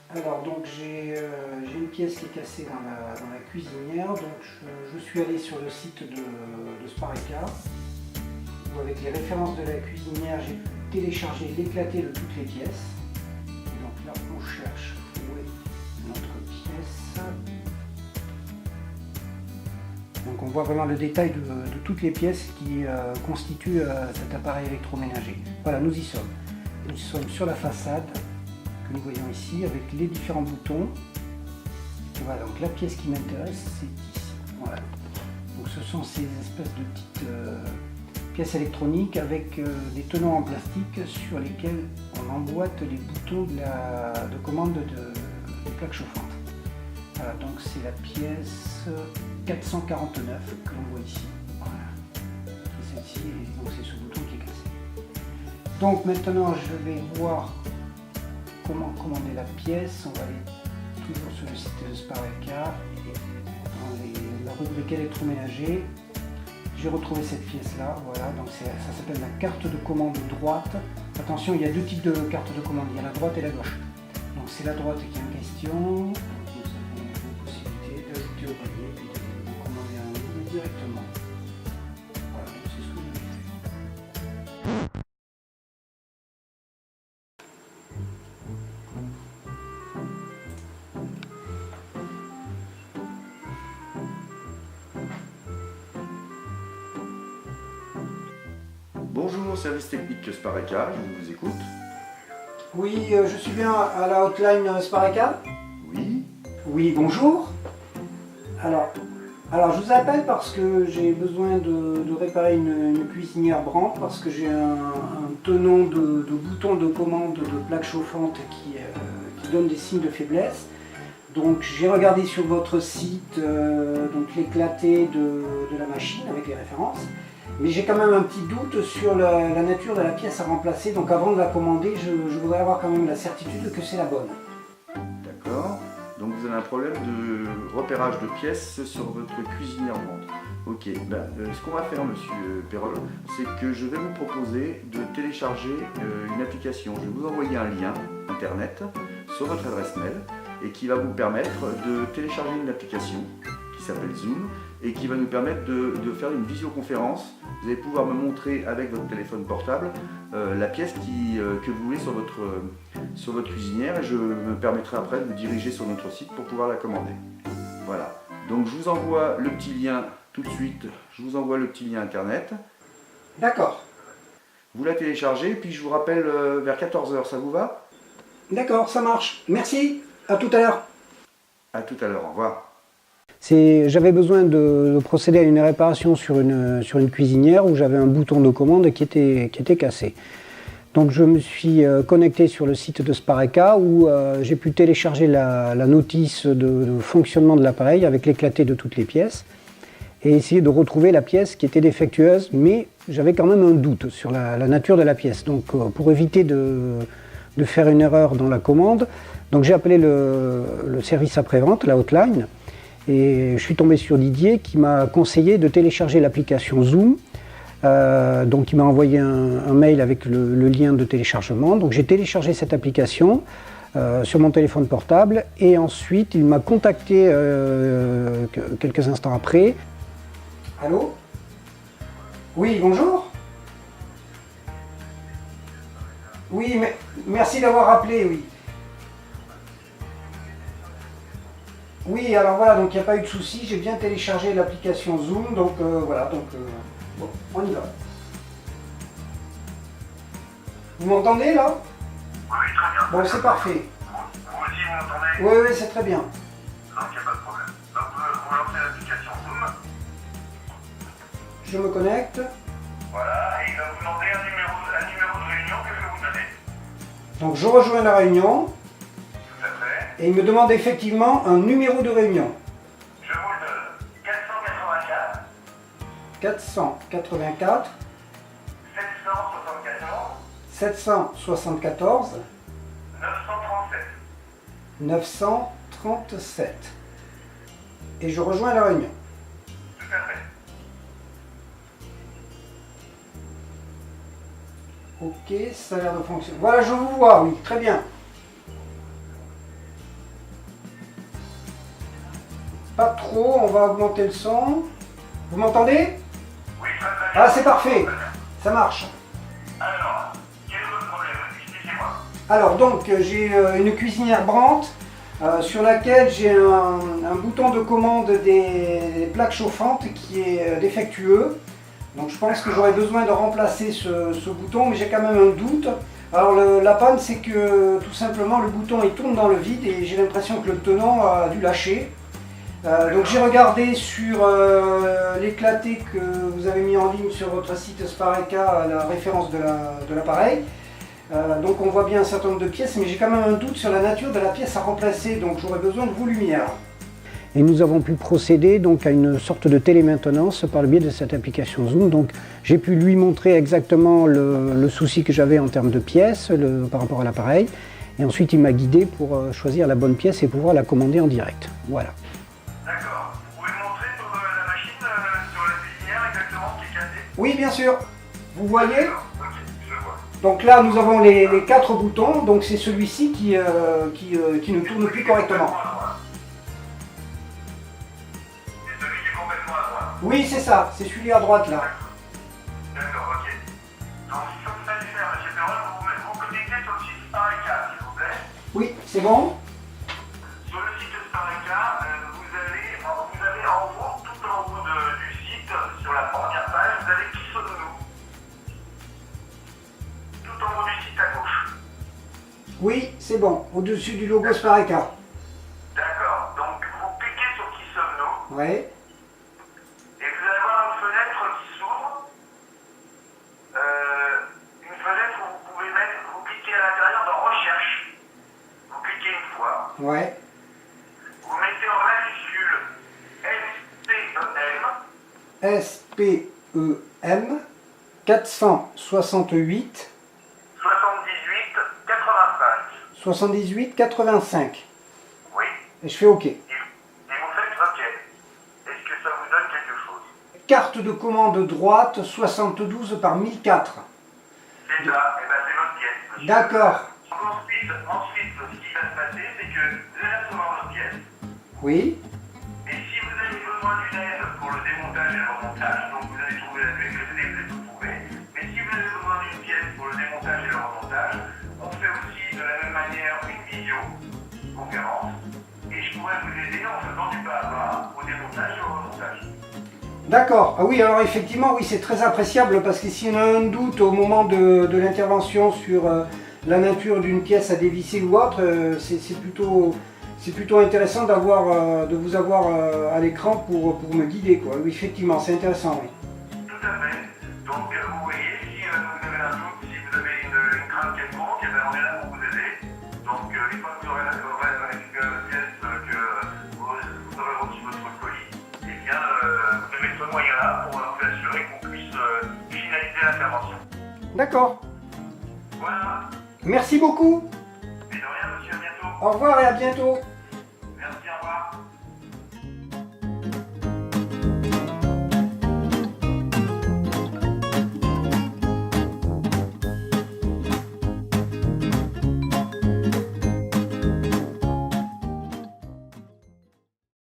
Alors donc j'ai une pièce qui est cassée dans la cuisinière, donc je suis allé sur le site de Spareka, où avec les références de la cuisinière j'ai pu télécharger l'éclaté de toutes les pièces. Et donc là on cherche où est notre pièce. Donc on voit vraiment le détail de toutes les pièces qui constituent cet appareil électroménager. Voilà, nous y sommes. Nous sommes sur la façade que nous voyons ici avec les différents boutons. Et voilà, donc la pièce qui m'intéresse c'est ici. Voilà. Donc ce sont ces espèces de petites pièces électroniques avec des tenons en plastique sur lesquels on emboîte les boutons de commande des plaques chauffantes. Voilà, donc c'est la pièce 449 que l'on voit ici. Voilà. C'est celle-ci, et donc c'est ce bouton qui est cassé. Donc maintenant je vais voir comment commander la pièce. On va aller toujours sur le site de Spareka et dans la rubrique électroménager, j'ai retrouvé cette pièce là. Voilà, donc ça s'appelle la carte de commande droite. Attention, il y a deux types de cartes de commande, il y a la droite et la gauche. Donc c'est la droite qui est en question. Vous avez la possibilité d'ajouter au panier et de commander un livre directement. Voilà, donc c'est ce que je vais faire. Bonjour, service technique Spareka, je vous écoute. Oui, je suis bien à la hotline Spareka. Oui. Oui, bonjour. Alors je vous appelle parce que j'ai besoin de réparer une cuisinière Brandt parce que j'ai un tenon de bouton de commande de plaque chauffante qui donne des signes de faiblesse. Donc j'ai regardé sur votre site l'éclaté de la machine avec les références. Mais j'ai quand même un petit doute sur la nature de la pièce à remplacer. Donc avant de la commander, je voudrais avoir quand même la certitude que c'est la bonne. D'accord. Donc vous avez un problème de repérage de pièces sur votre cuisinière Brandt. Ok, ce qu'on va faire, monsieur Perrol, c'est que je vais vous proposer de télécharger une application. Je vais vous envoyer un lien internet sur votre adresse mail et qui va vous permettre de télécharger une application qui s'appelle Zoom et qui va nous permettre de faire une visioconférence. Vous allez pouvoir me montrer avec votre téléphone portable la pièce que vous voulez sur votre cuisinière et je me permettrai après de vous diriger sur notre site pour pouvoir la commander. Voilà, donc je vous envoie le petit lien tout de suite, je vous envoie le petit lien internet. D'accord. Vous la téléchargez puis je vous rappelle vers 14 h, ça vous va? D'accord, ça marche. Merci, à tout à l'heure. À tout à l'heure, au revoir. J'avais besoin de procéder à une réparation sur une cuisinière où j'avais un bouton de commande qui était cassé. Donc je me suis connecté sur le site de Spareka où j'ai pu télécharger la notice de fonctionnement de l'appareil avec l'éclaté de toutes les pièces et essayer de retrouver la pièce qui était défectueuse, mais j'avais quand même un doute sur la nature de la pièce. Donc pour éviter de faire une erreur dans la commande, donc j'ai appelé le service après-vente, la hotline. Et je suis tombé sur Didier qui m'a conseillé de télécharger l'application Zoom. Donc il m'a envoyé un mail avec le lien de téléchargement. Donc j'ai téléchargé cette application sur mon téléphone portable et ensuite il m'a contacté quelques instants après. Allô? Oui, bonjour? Oui, mais merci d'avoir appelé, oui. Oui, alors voilà, donc il n'y a pas eu de souci, j'ai bien téléchargé l'application Zoom, donc voilà, bon, on y va. Vous m'entendez là? Oui, très bien. Bon, c'est parfait. Vous aussi, vous m'entendez? Oui, c'est très bien. Donc, il n'y a pas de problème. Donc, vous lancez l'application Zoom. Je me connecte. Voilà, et il va vous demander un numéro de réunion. Qu'est-ce que vous donnez? Donc je rejoins la réunion. Tout à fait. Et il me demande effectivement un numéro de réunion. Je vous le donne. 484 484 774 774 937. 937. et je rejoins la réunion. Tout à fait. Ok, ça a l'air de fonctionner. Voilà, je vous vois, oui, très bien. Pas trop, on va augmenter le son. Vous m'entendez? Oui, très bien. Ah, c'est parfait, ça marche. Alors, quel est votre problème? Expliquez-moi. Alors donc, j'ai une cuisinière Brandt sur laquelle j'ai un bouton de commande des plaques chauffantes qui est défectueux. Donc je pense que j'aurais besoin de remplacer ce bouton, mais j'ai quand même un doute. Alors la panne, c'est que tout simplement le bouton il tourne dans le vide et j'ai l'impression que le tenant a dû lâcher. Donc j'ai regardé sur l'éclaté que vous avez mis en ligne sur votre site Spareka, la référence de l'appareil. Donc on voit bien un certain nombre de pièces, mais j'ai quand même un doute sur la nature de la pièce à remplacer, donc j'aurais besoin de vos lumières. Et nous avons pu procéder donc à une sorte de télémaintenance par le biais de cette application Zoom. Donc j'ai pu lui montrer exactement le souci que j'avais en termes de pièces par rapport à l'appareil. Et ensuite il m'a guidé pour choisir la bonne pièce et pouvoir la commander en direct. Voilà. D'accord. Vous pouvez me montrer sur la machine, sur la cuisinière, exactement ce qui est cassé? Oui, bien sûr. Vous voyez? Ok, je vois. Donc là nous avons les 4 boutons, donc c'est celui-ci qui ne tourne plus correctement. C'est celui qui est complètement à droite. Oui, c'est ça, c'est celui à droite là. D'accord, ok. Donc, si vous allez faire, M. Perron, vous connectez sur le site Spareka, s'il vous plaît. Oui, c'est bon. Sur le site Spareka, vous avez en haut, tout en haut du site, sur la première page, vous avez qui sommes-nous. Tout en haut du site à gauche. Oui, c'est bon, au-dessus du logo Spareka. D'accord. Donc, vous cliquez sur qui sommes-nous. Ouais. Et vous allez voir une fenêtre qui s'ouvre. Une fenêtre où vous pouvez vous cliquez à l'intérieur dans Recherche. Vous cliquez une fois. Ouais. Vous mettez en majuscule SPEM 468 78 85. 78 85. Oui. Et je fais OK. Et vous faites OK. Est-ce que ça vous donne quelque chose? Carte de commande droite 72 par 1004. C'est ça. Et bien c'est votre pièce, monsieur. D'accord. Ensuite, ce qui va se passer, c'est que vous allez recevoir votre pièce. Oui. Et si vous avez besoin d'une aide pour le démontage et le remontage, donc vous allez trouver la clé que vous pouvez. Mais si vous avez besoin d'une pièce pour le démontage et le remontage, on fait aussi de la même manière une visioconférence. Et je pourrais vous aider en faisant du pas à pas au démontage et au remontage. D'accord. Ah oui, alors effectivement, oui, c'est très appréciable parce que si on a un doute au moment de l'intervention sur la nature d'une pièce à dévisser ou autre, c'est plutôt intéressant de vous avoir à l'écran pour me guider, quoi. Oui, effectivement, c'est intéressant, oui. Tout à fait. Donc vous voyez, si vous avez un doute, si vous avez une crainte quelconque, eh bien, on est là pour vous aider. Donc une fois que vous aurez récupéré la pièce, que vous aurez reçu votre colis, eh bien vous devez ce moyen-là pour vous assurer qu'on puisse finaliser l'intervention. D'accord. Voilà. Merci beaucoup. Et de rien, monsieur, à bientôt. Au revoir et à bientôt.